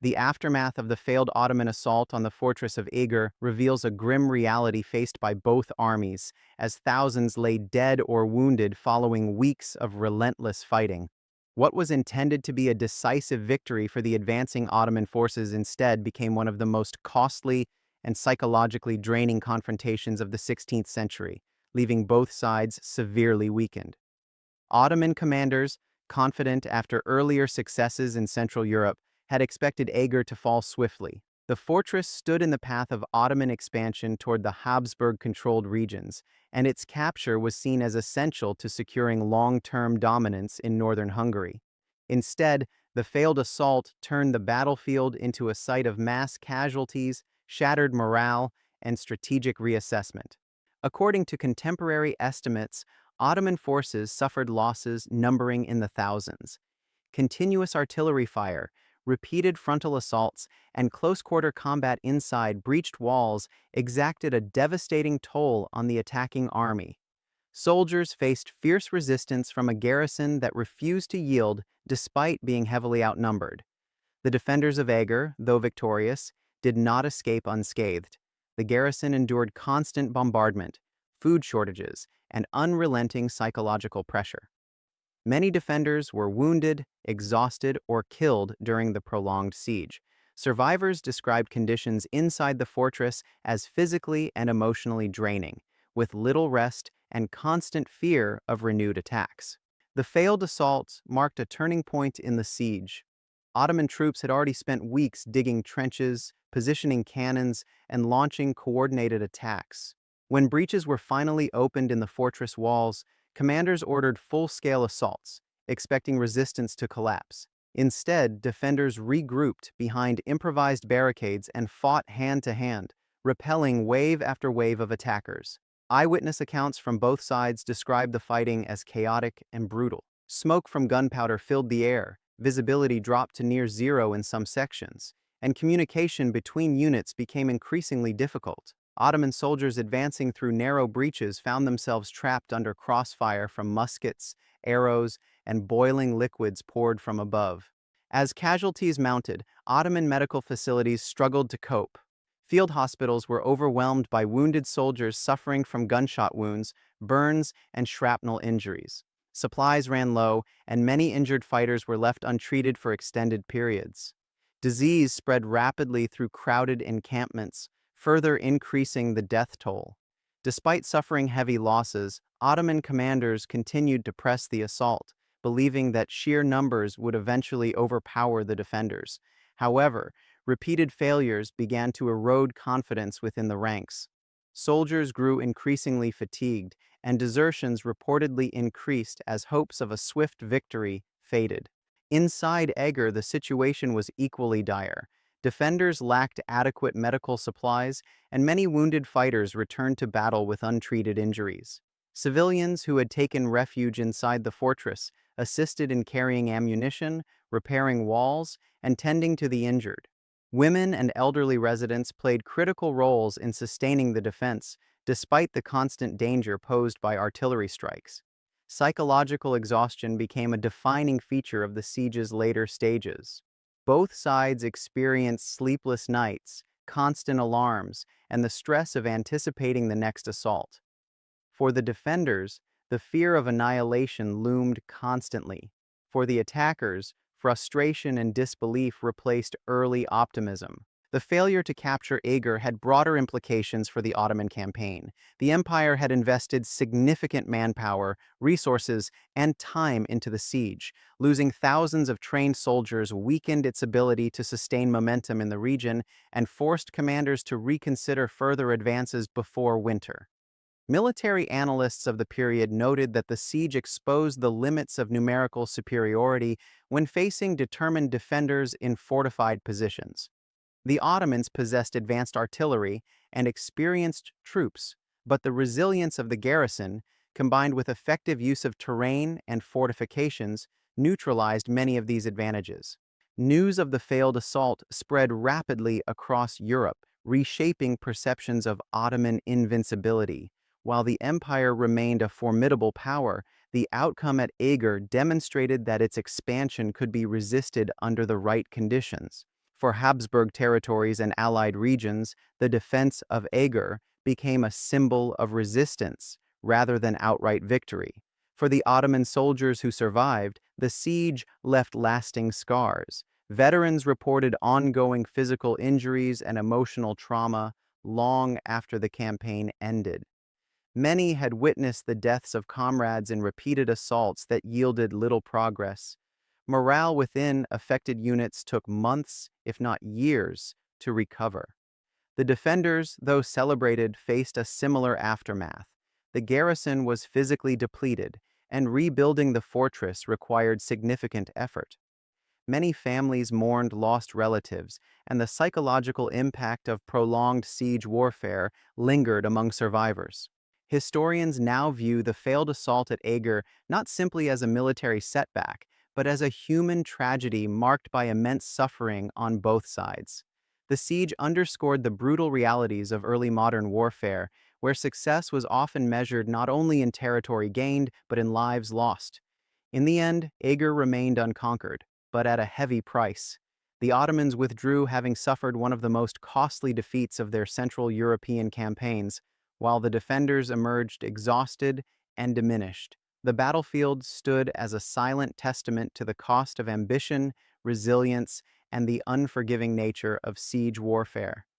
The aftermath of the failed Ottoman assault on the fortress of Eger reveals a grim reality faced by both armies, as thousands lay dead or wounded following weeks of relentless fighting. What was intended to be a decisive victory for the advancing Ottoman forces instead became one of the most costly and psychologically draining confrontations of the 16th century, leaving both sides severely weakened. Ottoman commanders, confident after earlier successes in Central Europe, had expected Eger to fall swiftly. The fortress stood in the path of Ottoman expansion toward the Habsburg-controlled regions, and its capture was seen as essential to securing long-term dominance in northern Hungary. Instead, the failed assault turned the battlefield into a site of mass casualties, shattered morale, and strategic reassessment. According to contemporary estimates, Ottoman forces suffered losses numbering in the thousands. Continuous artillery fire, repeated frontal assaults, and close-quarter combat inside breached walls exacted a devastating toll on the attacking army. Soldiers faced fierce resistance from a garrison that refused to yield despite being heavily outnumbered. The defenders of Eger, though victorious, did not escape unscathed. The garrison endured constant bombardment, food shortages, and unrelenting psychological pressure. Many defenders were wounded, exhausted, or killed during the prolonged siege. Survivors described conditions inside the fortress as physically and emotionally draining, with little rest and constant fear of renewed attacks. The failed assault marked a turning point in the siege. Ottoman troops had already spent weeks digging trenches, positioning cannons, and launching coordinated attacks. When breaches were finally opened in the fortress walls, commanders ordered full-scale assaults, expecting resistance to collapse. Instead, defenders regrouped behind improvised barricades and fought hand-to-hand, repelling wave after wave of attackers. Eyewitness accounts from both sides described the fighting as chaotic and brutal. Smoke from gunpowder filled the air, visibility dropped to near zero in some sections, and communication between units became increasingly difficult. Ottoman soldiers advancing through narrow breaches found themselves trapped under crossfire from muskets, arrows, and boiling liquids poured from above. As casualties mounted, Ottoman medical facilities struggled to cope. Field hospitals were overwhelmed by wounded soldiers suffering from gunshot wounds, burns, and shrapnel injuries. Supplies ran low, and many injured fighters were left untreated for extended periods. Disease spread rapidly through crowded encampments, further increasing the death toll. Despite suffering heavy losses, Ottoman commanders continued to press the assault, believing that sheer numbers would eventually overpower the defenders. However, repeated failures began to erode confidence within the ranks. Soldiers grew increasingly fatigued, and desertions reportedly increased as hopes of a swift victory faded. Inside Eger, the situation was equally dire. Defenders lacked adequate medical supplies, and many wounded fighters returned to battle with untreated injuries. Civilians who had taken refuge inside the fortress assisted in carrying ammunition, repairing walls, and tending to the injured. Women and elderly residents played critical roles in sustaining the defense, despite the constant danger posed by artillery strikes. Psychological exhaustion became a defining feature of the siege's later stages. Both sides experienced sleepless nights, constant alarms, and the stress of anticipating the next assault. For the defenders, the fear of annihilation loomed constantly. For the attackers, frustration and disbelief replaced early optimism. The failure to capture Eger had broader implications for the Ottoman campaign. The empire had invested significant manpower, resources, and time into the siege. Losing thousands of trained soldiers weakened its ability to sustain momentum in the region and forced commanders to reconsider further advances before winter. Military analysts of the period noted that the siege exposed the limits of numerical superiority when facing determined defenders in fortified positions. The Ottomans possessed advanced artillery and experienced troops, but the resilience of the garrison, combined with effective use of terrain and fortifications, neutralized many of these advantages. News of the failed assault spread rapidly across Europe, reshaping perceptions of Ottoman invincibility. While the empire remained a formidable power, the outcome at Eger demonstrated that its expansion could be resisted under the right conditions. For Habsburg territories and allied regions, the defense of Eger became a symbol of resistance rather than outright victory. For the Ottoman soldiers who survived, the siege left lasting scars. Veterans reported ongoing physical injuries and emotional trauma long after the campaign ended. Many had witnessed the deaths of comrades in repeated assaults that yielded little progress. Morale within affected units took months, if not years, to recover. The defenders, though celebrated, faced a similar aftermath. The garrison was physically depleted, and rebuilding the fortress required significant effort. Many families mourned lost relatives, and the psychological impact of prolonged siege warfare lingered among survivors. Historians now view the failed assault at Eger not simply as a military setback, but as a human tragedy marked by immense suffering on both sides. The siege underscored the brutal realities of early modern warfare, where success was often measured not only in territory gained, but in lives lost. In the end, Eger remained unconquered, but at a heavy price. The Ottomans withdrew, having suffered one of the most costly defeats of their Central European campaigns, while the defenders emerged exhausted and diminished. The battlefield stood as a silent testament to the cost of ambition, resilience, and the unforgiving nature of siege warfare.